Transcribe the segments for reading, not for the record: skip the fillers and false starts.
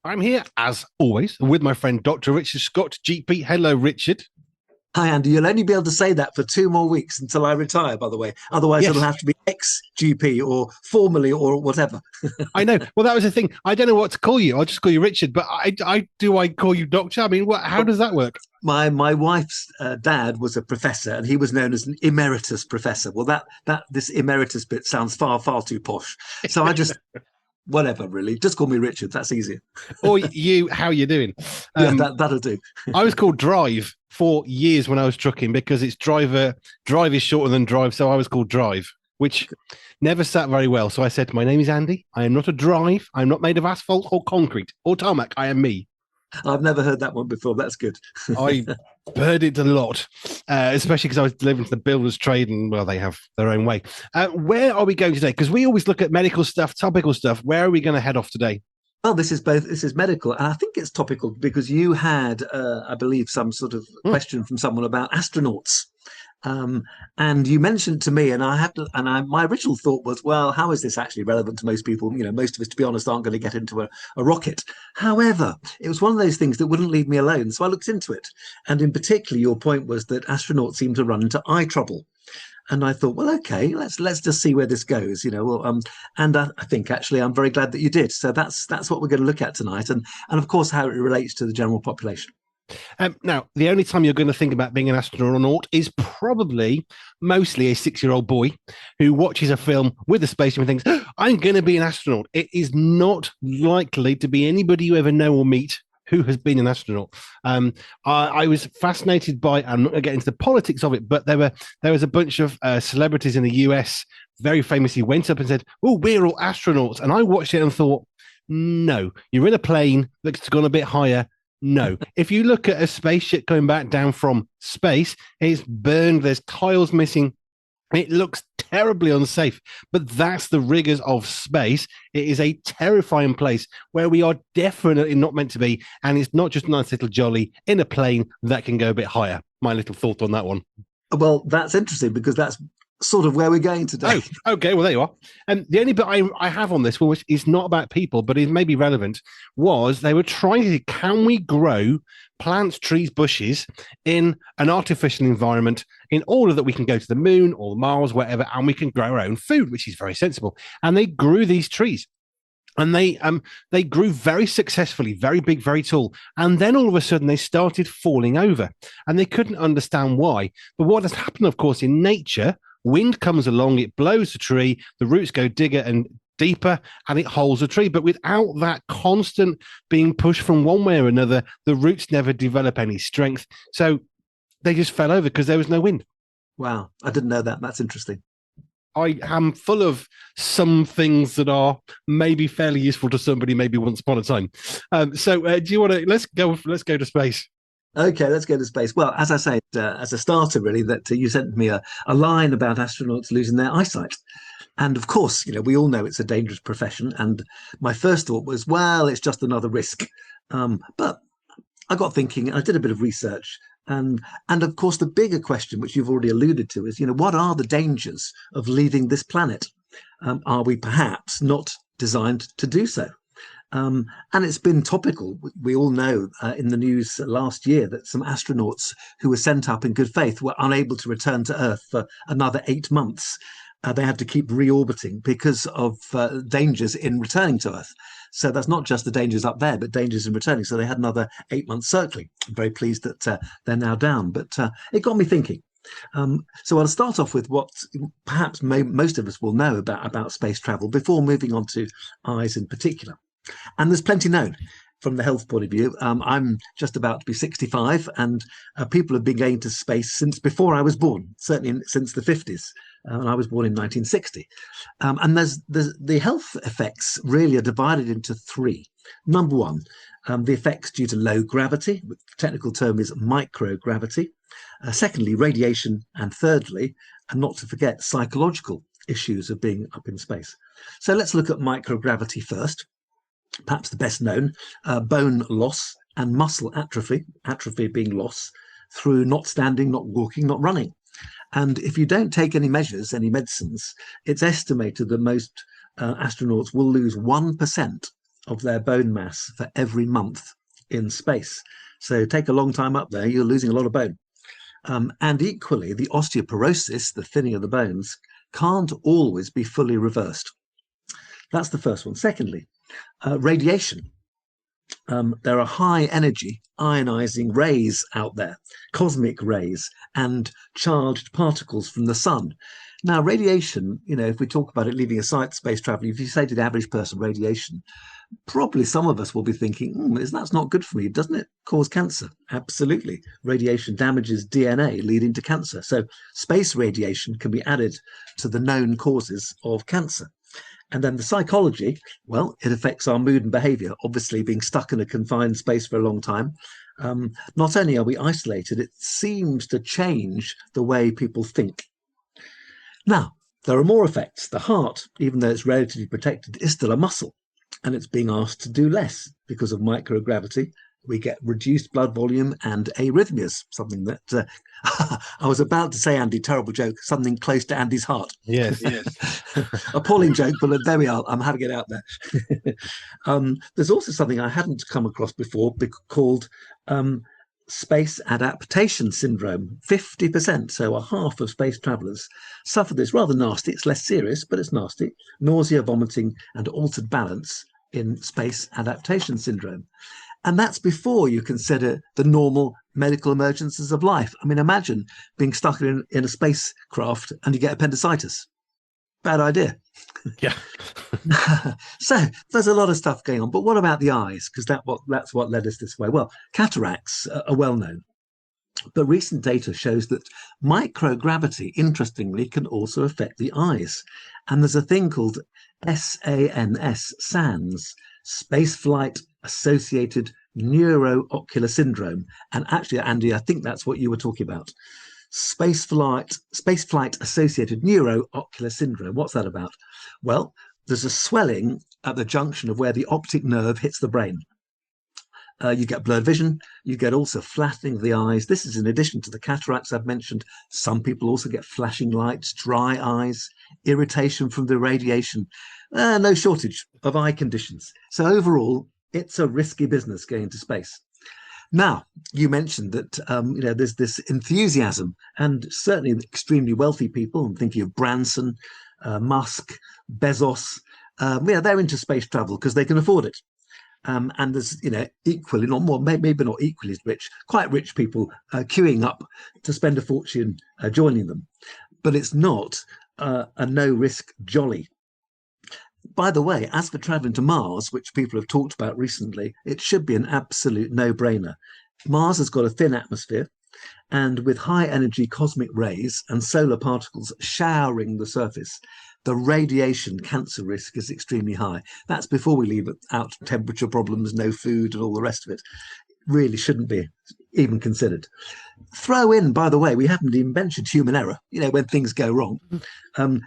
I'm here, as always, with my friend Dr. Richard Scott, GP. Hello, Richard. Hi, Andy. You'll only be able to say that for 2 more weeks until I retire, by the way. Otherwise, it'll Yes, have to be ex-GP or formerly or whatever. I know. Well, that was the thing. I don't know what to call you. I'll just call you Richard. But I call you Doctor? I mean, what? How does that work? My wife's dad was a professor, and he was known as an emeritus professor. Well, that this emeritus bit sounds far too posh. So I just whatever, really. Just call me Richard. That's easier. Or you? How you doing? Yeah, Um, that'll do. I was called Drive for years when I was trucking because it's driver. Drive is shorter than drive, so I was called Drive, which never sat very well. So I said, "My name is Andy. I am not a drive. I am not made of asphalt or concrete or tarmac. I am me." I've never heard that one before. That's good. I heard it a lot, especially because I was delivering to the builders trade, and well, they have their own way. Where are we going today? Because we always look at medical stuff, topical stuff. Where are we going to head off today? Well, this is both. This is medical, and I think it's topical because you had, I believe, some sort of Hmm. question from someone about astronauts, um, and you mentioned to me, and I have to, and my original thought was, well, how is this actually relevant to most people? You know, most of us, to be honest, aren't going to get into a rocket. However, it was one of those things that wouldn't leave me alone, so I looked into it, and in particular, your point was that astronauts seem to run into eye trouble. And I thought, well, okay, let's just see where this goes, you know. And I think actually, I'm very glad that you did. So that's what we're going to look at tonight, and of course how it relates to the general population. Now, the only time you're going to think about being an astronaut is probably mostly a 6-year-old boy who watches a film with a spaceship and thinks, "Oh, I'm going to be an astronaut." It is not likely to be anybody you ever know or meet who has been an astronaut. I was fascinated by, I'm not going to get into the politics of it, but there was a bunch of celebrities in the US very famously went up and said, "Oh, we're all astronauts." And I watched it and thought, no, you're in a plane that's gone a bit higher. No. If you look at a spaceship coming back down from space, it's burned, there's tiles missing. It looks terribly unsafe, but that's the rigors of space. It is a terrifying place where we are definitely not meant to be. And it's not just a nice little jolly in a plane that can go a bit higher. My little thought on that one. Well, that's interesting because that's sort of where we're going today. Oh, okay. Well, there you are. And the only bit I have on this one, which is not about people, but it may be relevant, was they were trying to see, can we grow plants, trees, bushes in an artificial environment in order that we can go to the moon or Mars, wherever, and we can grow our own food, which is very sensible. And they grew these trees. And they grew very successfully, very big, very tall. And then all of a sudden they started falling over and they couldn't understand why. But what has happened, of course, in nature, wind comes along, it blows the tree, the roots go digger and deeper, and it holds the tree. But without that constant being pushed from one way or another, the roots never develop any strength. So they just fell over because there was no wind. Wow, I didn't know that. That's interesting. I am full of some things that are maybe fairly useful to somebody, maybe once upon a time. Do you want to let's go to space? Okay, let's go to space. Well, as I said, as a starter, really, that you sent me a line about astronauts losing their eyesight. And of course, you know, we all know it's a dangerous profession. And my first thought was, well, it's just another risk. But I got thinking, I did a bit of research. And of course, the bigger question, which you've already alluded to, is, you know, what are the dangers of leaving this planet? Are we perhaps not designed to do so? And it's been topical. We all know in the news last year that some astronauts who were sent up in good faith were unable to return to Earth for another 8 months. They had to keep reorbiting because of dangers in returning to Earth. So that's not just the dangers up there, but dangers in returning. So they had another 8 months circling. I'm very pleased that they're now down. But it got me thinking. So I'll start off with what perhaps most of us will know about space travel before moving on to eyes in particular. And there's plenty known from the health point of view. I'm just about to be 65, and people have been going to space since before I was born, certainly since the 50s. And I was born in 1960. And there's the health effects really are divided into three. Number one, the effects due to low gravity, the technical term is microgravity. Secondly, radiation. And thirdly, and not to forget, psychological issues of being up in space. So let's look at microgravity first. Perhaps the best known, bone loss and muscle atrophy being loss through not standing, not walking, not running. And if you don't take any measures, any medicines, it's estimated that most astronauts will lose 1% of their bone mass for every month in space. So take a long time up there, you're losing a lot of bone. And equally, the osteoporosis, the thinning of the bones, can't always be fully reversed. That's the first one. Secondly, radiation. There are high energy ionizing rays out there, cosmic rays, and charged particles from the sun. Now, radiation, if we talk about it, leaving aside space travel, if you say to the average person radiation, probably some of us will be thinking, that's not good for me. Doesn't it cause cancer? Absolutely. Radiation damages DNA, leading to cancer. So space radiation can be added to the known causes of cancer. And then the psychology, well, it affects our mood and behavior. Obviously, being stuck in a confined space for a long time, not only are we isolated, it seems to change the way people think. Now, there are more effects. The heart, even though it's relatively protected, is still a muscle, and it's being asked to do less because of microgravity. We get reduced blood volume and arrhythmias, something that I was about to say, Andy, terrible joke, something close to Andy's heart. Yes. Appalling joke, but there we are. I'm having it out there. There's also something I hadn't come across before called space adaptation syndrome. 50%, so a half of space travelers suffer this. Rather nasty. It's less serious, but it's nasty. Nausea, vomiting, and altered balance in space adaptation syndrome. And that's before you consider the normal medical emergencies of life. I mean, imagine being stuck in a spacecraft and you get appendicitis. Bad idea. Yeah. So there's a lot of stuff going on. But what about the eyes? Because that's what led us this way. Well, cataracts are well known. But recent data shows that microgravity, interestingly, can also affect the eyes. And there's a thing called SANS, Spaceflight Associated Neuroocular Syndrome. And actually, Andy, I think that's what you were talking about. Spaceflight Associated Neuroocular Syndrome. What's that about? Well, there's a swelling at the junction of where the optic nerve hits the brain. You get blurred vision. You get also flattening of the eyes. This is in addition to the cataracts I've mentioned. Some people also get flashing lights, dry eyes, irritation from the radiation. No shortage of eye conditions. So overall, it's a risky business going into space. Now, you mentioned that there's this enthusiasm, and certainly extremely wealthy people. I'm thinking of Branson, Musk, Bezos. They're into space travel because they can afford it. And there's, equally, not more, maybe not equally as rich, quite rich people queuing up to spend a fortune joining them. But it's not a no-risk jolly. By the way, as for traveling to Mars, which people have talked about recently, it should be an absolute no-brainer. Mars has got a thin atmosphere, and with high-energy cosmic rays and solar particles showering the surface, the radiation cancer risk is extremely high. That's before we leave out temperature problems, no food, and all the rest of it. Really shouldn't be even considered. Throw in, by the way, we haven't even mentioned human error, when things go wrong.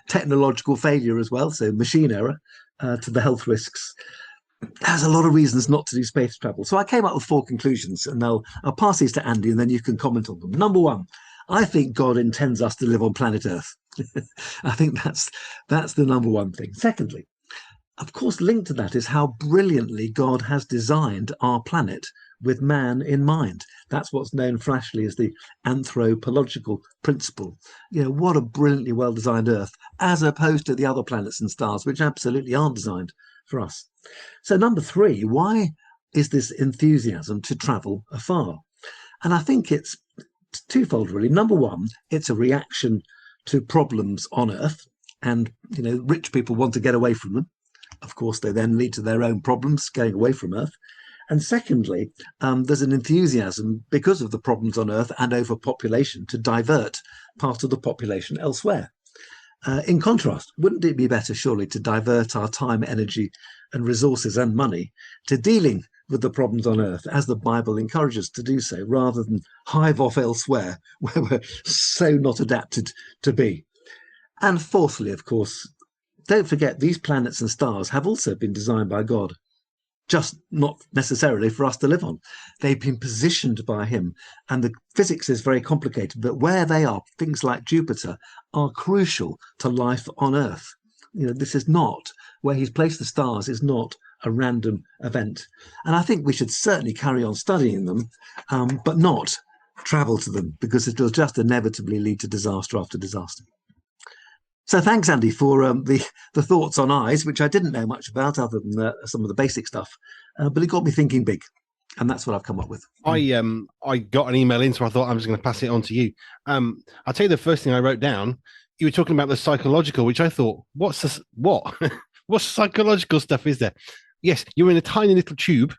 Technological failure as well, so machine error to the health risks. There's a lot of reasons not to do space travel. So I came up with 4 conclusions, and I'll pass these to Andy, and then you can comment on them. Number 1, I think God intends us to live on planet Earth. I think that's the number 1 thing. Secondly, of course, linked to that is how brilliantly God has designed our planet with man in mind. That's what's known flashily as the anthropological principle. What a brilliantly well-designed Earth, as opposed to the other planets and stars, which absolutely aren't designed for us. So number 3, why is this enthusiasm to travel afar? And I think it's twofold, really. Number 1, it's a reaction to problems on Earth, and rich people want to get away from them. Of course, they then lead to their own problems going away from Earth. And secondly, there's an enthusiasm because of the problems on Earth and overpopulation to divert part of the population elsewhere. In contrast, wouldn't it be better, surely, to divert our time, energy, and resources and money to dealing with the problems on Earth, as the Bible encourages to do so, rather than hive off elsewhere where we're so not adapted to be? And fourthly, of course, don't forget these planets and stars have also been designed by God, just not necessarily for us to live on. They've been positioned by him, and the physics is very complicated, but where they are, things like Jupiter, are crucial to life on Earth. This is not, where he's placed the stars is not a random event. And I think we should certainly carry on studying them, but not travel to them, because it will just inevitably lead to disaster after disaster. So thanks, Andy, for the thoughts on eyes, which I didn't know much about other than some of the basic stuff, but it got me thinking big, and that's what I've come up with. I got an email in, so I thought I'm just going to pass it on to you. I'll tell you the first thing I wrote down. You were talking about the psychological, which I thought, what psychological stuff is there? Yes, you're in a tiny little tube,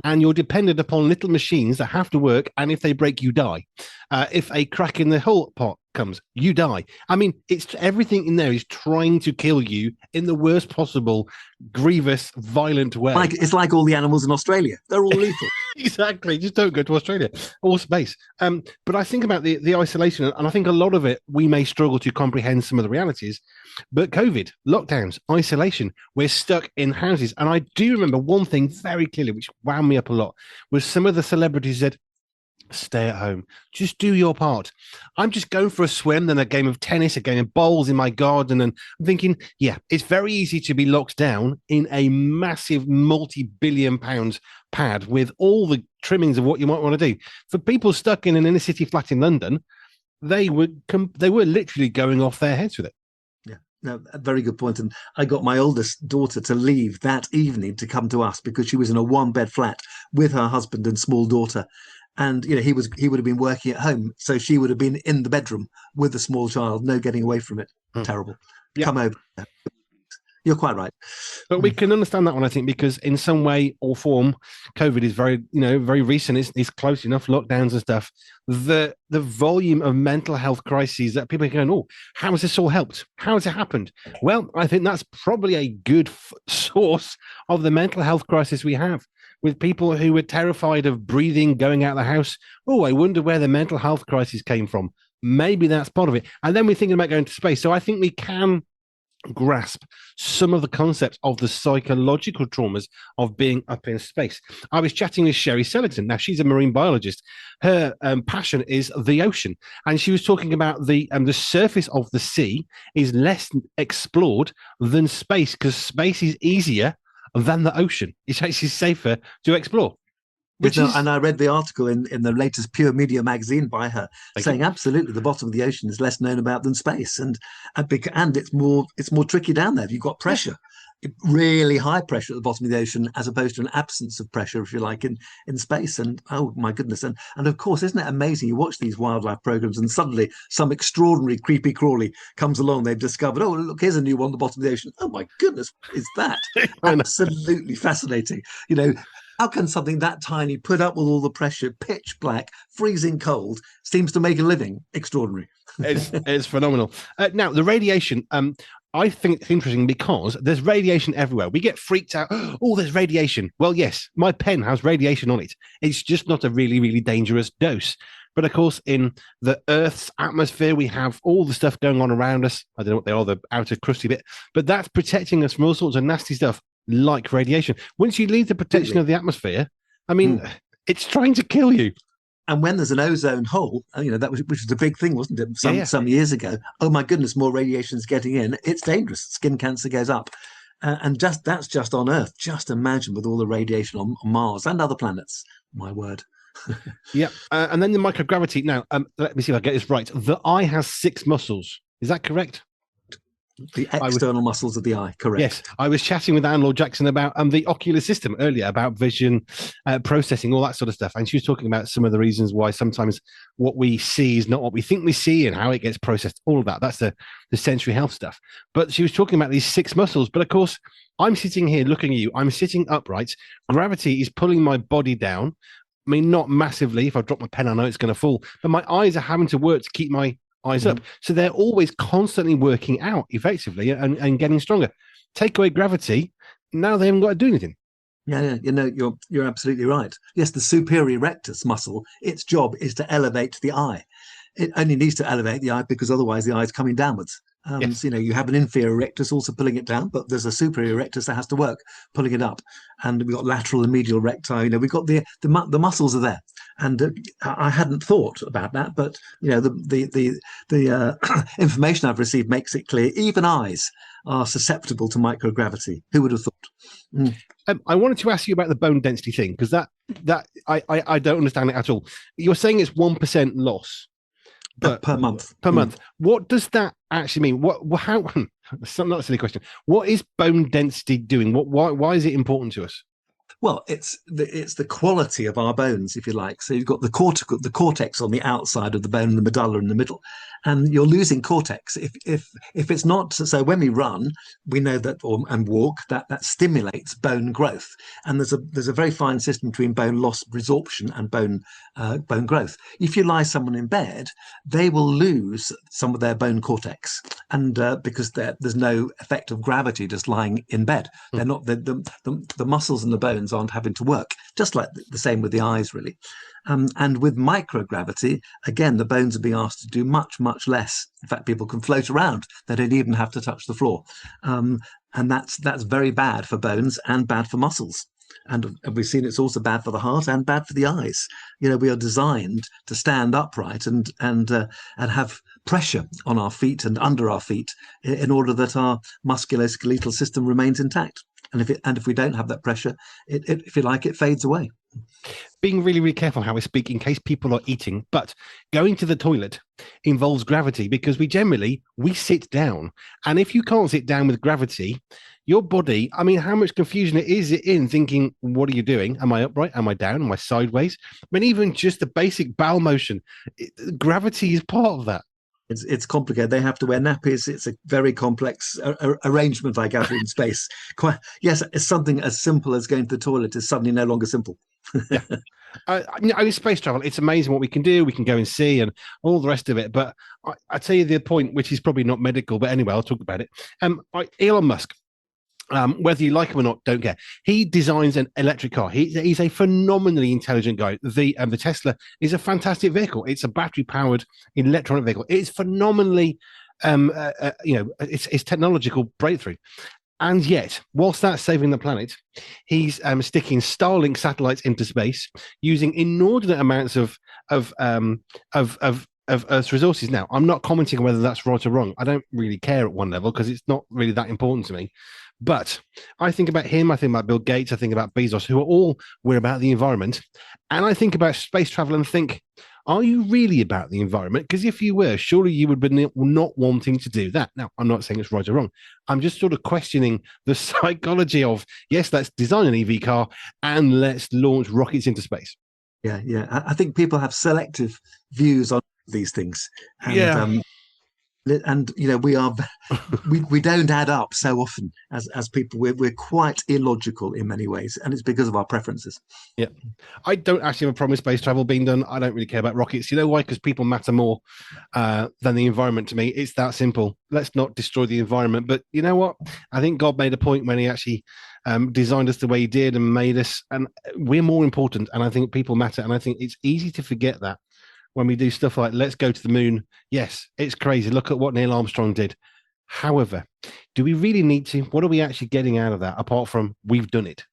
and you're dependent upon little machines that have to work, and if they break, you die. If a crack in the hull pot comes, you die. I mean, it's everything in there is trying to kill you in the worst possible, grievous, violent way. It's like all the animals in Australia. They're all lethal. Exactly. Just don't go to Australia or space. But I think about the isolation, and I think a lot of it, we may struggle to comprehend some of the realities. But COVID, lockdowns, isolation, we're stuck in houses. And I do remember one thing very clearly, which wound me up a lot, was some of the celebrities said, stay at home, just do your part. I'm just going for a swim, then a game of tennis, a game of bowls in my garden, and I'm thinking, yeah, it's very easy to be locked down in a massive multi-billion pounds pad with all the trimmings of what you might want to do. For people stuck in an inner city flat in London, they were literally going off their heads with it. Yeah, no, a very good point. And I got my oldest daughter to leave that evening to come to us because she was in a one-bed flat with her husband and small daughter. And he would have been working at home, so she would have been in the bedroom with a small child. No getting away from it. Terrible. Yeah. Come over. You're quite right. But we can understand that one, I think, because in some way or form, COVID is very, very recent. It's close enough, lockdowns and stuff. The volume of mental health crises that people are going, oh, how has this all helped? How has it happened? Well, I think that's probably a good source of the mental health crisis we have, with people who were terrified of breathing, going out of the house. Oh, I wonder where the mental health crisis came from. Maybe that's part of it. And then we're thinking about going to space. So I think we can grasp some of the concepts of the psychological traumas of being up in space. I was chatting with Sherry Sellington. Now, she's a marine biologist. Her passion is the ocean. And she was talking about the surface of the sea is less explored than space, because space is easier than the ocean. It's actually safer to explore. And I read the article in the latest Pure Media magazine by her saying absolutely the bottom of the ocean is less known about than space, and it's more tricky down there. You've got pressure, really high pressure at the bottom of the ocean, as opposed to an absence of pressure, if you like, in space. And oh my goodness, and of course, isn't it amazing? You watch these wildlife programs, and suddenly some extraordinary creepy crawly comes along. They've discovered, oh look, here's a new one at the bottom of the ocean. Oh my goodness, is that absolutely fascinating? How can something that tiny, put up with all the pressure, pitch black, freezing cold, seems to make a living? Extraordinary. It's phenomenal. Now, the radiation, I think it's interesting because there's radiation everywhere. We get freaked out. Oh, there's radiation. Well, yes, my pen has radiation on it. It's just not a really, really dangerous dose. But of course, in the Earth's atmosphere, we have all the stuff going on around us. I don't know what they are, the outer crusty bit, but that's protecting us from all sorts of nasty stuff, like radiation. Once you leave the protection of the atmosphere, I mean, it's trying to kill you. And when there's an ozone hole, which was a big thing, wasn't it? Some years ago. Oh my goodness, more radiation's getting in. It's dangerous. Skin cancer goes up, and that's just on Earth. Just imagine with all the radiation on Mars and other planets. My word. Yeah, and then the microgravity. Now, let me see if I get this right. The eye has 6 muscles. Is that correct? The external muscles of the eye, correct. Yes, I was chatting with Anne Lord Jackson about the ocular system earlier, about vision processing, all that sort of stuff. And she was talking about some of the reasons why sometimes what we see is not what we think we see and how it gets processed, all of that. That's the sensory health stuff. But she was talking about these 6 muscles. But of course, I'm sitting here looking at you. I'm sitting upright. Gravity is pulling my body down. I mean, not massively. If I drop my pen, I know it's going to fall. But my eyes are having to work to keep my eyes up. So they're always constantly working out effectively and getting stronger. Take away gravity, now they haven't got to do anything. Yeah, you're absolutely right. Yes, the superior rectus muscle, its job is to elevate the eye. it only needs to elevate the eye because otherwise the eye is coming downwards. Yes. So, you have an inferior rectus also pulling it down, but there's a superior rectus that has to work pulling it up. And we've got lateral and medial recti. We've got the muscles are there. And I hadn't thought about that, but the information I've received makes it clear. Even eyes are susceptible to microgravity. Who would have thought? I wanted to ask you about the bone density thing because that I don't understand it at all. You're saying it's 1% loss. But per month. Per month. What does that actually mean? How? That's not a silly question. What is bone density doing? Why is it important to us? Well, it's the quality of our bones, if you like. So you've got the cortex on the outside of the bone, and the medulla in the middle, and you're losing cortex if it's not. So when we run, we know that, and walk, that stimulates bone growth, and there's a very fine system between bone loss resorption and bone growth. If you lie someone in bed, they will lose some of their bone cortex, and because there's no effect of gravity just lying in bed. They're not the muscles and the bones aren't having to work, just like the same with the eyes, really. And with microgravity, again, the bones are being asked to do much, much less. In fact, people can float around. They don't even have to touch the floor. And that's very bad for bones and bad for muscles. And we've seen it's also bad for the heart and bad for the eyes. We are designed to stand upright and have pressure on our feet and under our feet in order that our musculoskeletal system remains intact. And if we don't have that pressure, if you like, it fades away. Being really, really careful how we speak in case people are eating, but going to the toilet involves gravity because we sit down. And if you can't sit down with gravity, your body, I mean, how much confusion is it in thinking, what are you doing? Am I upright? Am I down? Am I sideways? I mean, even just the basic bowel motion, gravity is part of that. It's complicated. They have to wear nappies. It's a very complex arrangement, I gather, in space. Yes, it's something as simple as going to the toilet is suddenly no longer simple. Yeah. In space travel, it's amazing what we can do. We can go and see and all the rest of it. But I tell you the point, which is probably not medical, but anyway, I'll talk about it. Elon Musk. Whether you like him or not, don't care. He designs an electric car. He's a phenomenally intelligent guy. The Tesla is a fantastic vehicle. It's a battery-powered electronic vehicle. It's phenomenally, it's technological breakthrough. And yet, whilst that's saving the planet, he's sticking Starlink satellites into space using inordinate amounts of Earth's resources. Now, I'm not commenting on whether that's right or wrong. I don't really care at one level because it's not really that important to me. But I think about him, I think about Bill Gates, I think about Bezos, who are all, we're about the environment. And I think about space travel and think, are you really about the environment? Because if you were, surely you would be not wanting to do that. Now, I'm not saying it's right or wrong. I'm just sort of questioning the psychology of, yes, let's design an EV car and let's launch rockets into space. Yeah. I think people have selective views on these things. And, and we don't add up so often as people. We're quite illogical in many ways, and it's because of our preferences. Yeah, I don't actually have a problem with space travel being done. I don't really care about rockets. You know why? Because people matter more than the environment to me. It's that simple. Let's not destroy the environment. But you know what? I think God made a point when he actually designed us the way he did and made us, and we're more important. And I think people matter. And I think it's easy to forget that when we do stuff like let's go to the moon. Yes, it's crazy. Look at what Neil Armstrong did. However, do we really need to? What are we actually getting out of that apart from we've done it?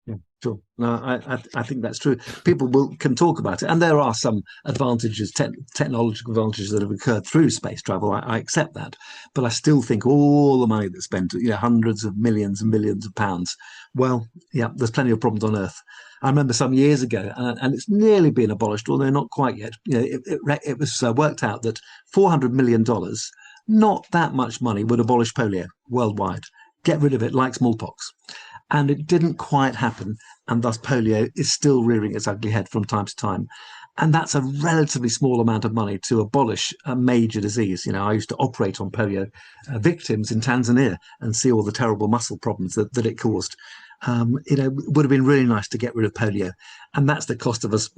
Yeah, sure. No, I think that's true. People can talk about it, and there are some advantages, technological advantages that have occurred through space travel. I accept that, but I still think all the money that's spent, hundreds of millions and millions of pounds. Well, yeah, there's plenty of problems on Earth. I remember some years ago, and it's nearly been abolished, although not quite yet. It was worked out that $400 million, not that much money, would abolish polio worldwide, get rid of it like smallpox. And it didn't quite happen, and thus polio is still rearing its ugly head from time to time. And that's a relatively small amount of money to abolish a major disease. I used to operate on polio victims in Tanzania and see all the terrible muscle problems that it caused. It would have been really nice to get rid of polio, and that's the cost of us,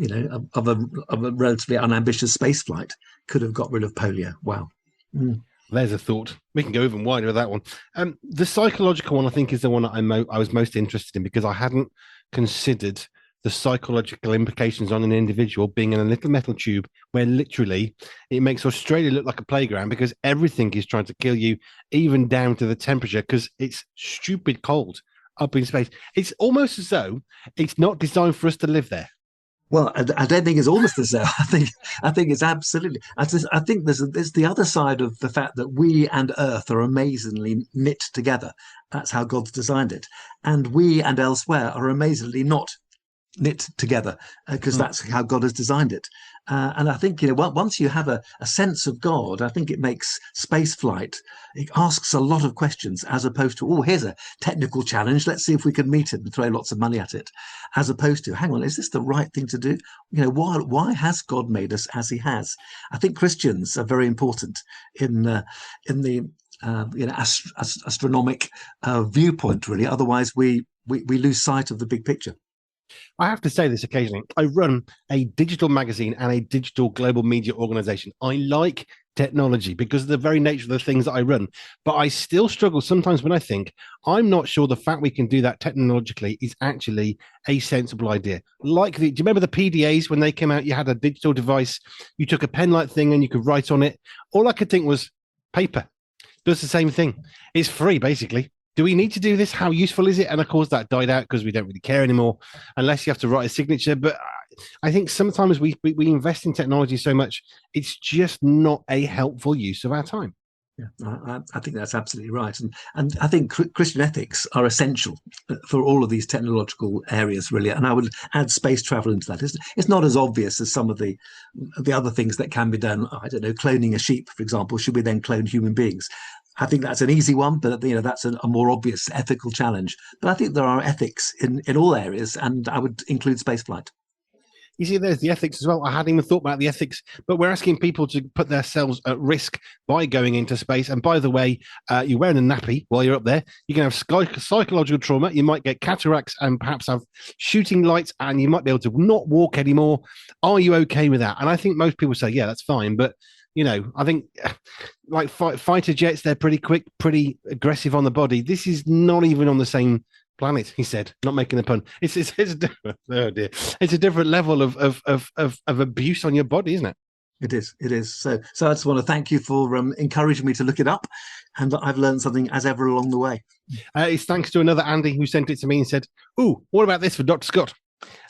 of a relatively unambitious space flight. Could have got rid of polio. Wow. There's a thought. We can go even wider with that one. The psychological one, I think, is the one that I was most interested in because I hadn't considered the psychological implications on an individual being in a little metal tube where literally it makes Australia look like a playground because everything is trying to kill you, even down to the temperature, because it's stupid cold up in space. It's almost as though it's not designed for us to live there. Well, I don't think it's almost as though. I think it's absolutely. I think there's the other side of the fact that we and Earth are amazingly knit together. That's how God's designed it, and we and elsewhere are amazingly not knit together because that's how God has designed it. And I think, once you have a sense of God, I think it makes space flight. It asks a lot of questions as opposed to, oh, here's a technical challenge. Let's see if we can meet it and throw lots of money at it. As opposed to, hang on, is this the right thing to do? Why has God made us as he has? I think Christians are very important in the astronomic viewpoint, really. Otherwise, we lose sight of the big picture. I have to say this occasionally. I run a digital magazine and a digital global media organization. I like technology because of the very nature of the things that I run. But I still struggle sometimes when I think I'm not sure the fact we can do that technologically is actually a sensible idea. Like do you remember the PDAs when they came out? You had a digital device, you took a pen-like thing and you could write on it. All I could think was paper. Does the same thing. It's free, basically. Do we need to do this? How useful is it? And of course, that died out because we don't really care anymore, unless you have to write a signature. But I think sometimes we invest in technology so much, it's just not a helpful use of our time. Yeah, I think that's absolutely right, and I think Christian ethics are essential for all of these technological areas, really. And I would add space travel into that. It's not as obvious as some of the other things that can be done. I don't know, cloning a sheep, for example. Should we then clone human beings? I think that's an easy one, but that's a more obvious ethical challenge. But I think there are ethics in all areas, and I would include spaceflight. You see, there's the ethics as well. I hadn't even thought about the ethics, but we're asking people to put themselves at risk by going into space. And by the way, you're wearing a nappy while you're up there. You can have psychological trauma. You might get cataracts and perhaps have shooting lights, and you might be able to not walk anymore. Are you okay with that? And I think most people say, yeah, that's fine. But I think like fighter jets, they're pretty quick, pretty aggressive on the body. This is not even on the same planet, he said, not making a pun. It's a different, oh dear. It's a different level of abuse on your body, isn't it? It is. So I just want to thank you for encouraging me to look it up, and I've learned something as ever along the way. It's thanks to another Andy who sent it to me and said, "Ooh, what about this for Dr. Scott?"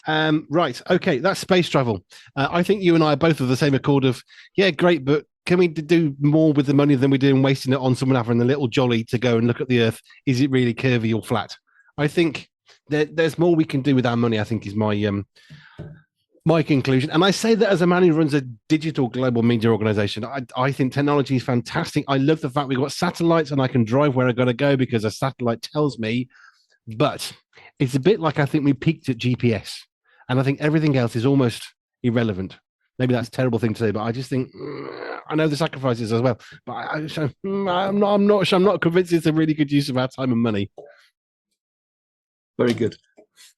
Right, okay, that's space travel. I think you and I are both of the same accord of, yeah, great, but can we do more with the money than we do in wasting it on someone having a little jolly to go and look at the Earth? Is it really curvy or flat? I think there's more we can do with our money, I think is my conclusion. And I say that as a man who runs a digital global media organization. I think technology is fantastic. I love the fact we've got satellites and I can drive where I got to go because a satellite tells me. But it's a bit like I think we peaked at GPS. And I think everything else is almost irrelevant. Maybe that's a terrible thing to say, but I just think I know the sacrifices as well. But I'm not convinced it's a really good use of our time and money. Very good.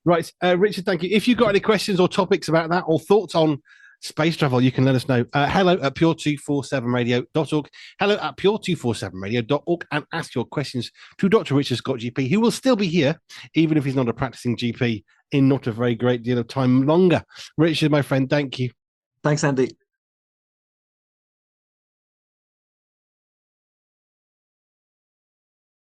Right. Richard, thank you. If you've got any questions or topics about that or thoughts on space travel, you can let us know. Hello at pure247radio.org. Hello at pure247radio.org and ask your questions to Dr. Richard Scott GP, who will still be here, even if he's not a practicing GP in not a very great deal of time longer. Richard, my friend, thank you. Thanks, Andy.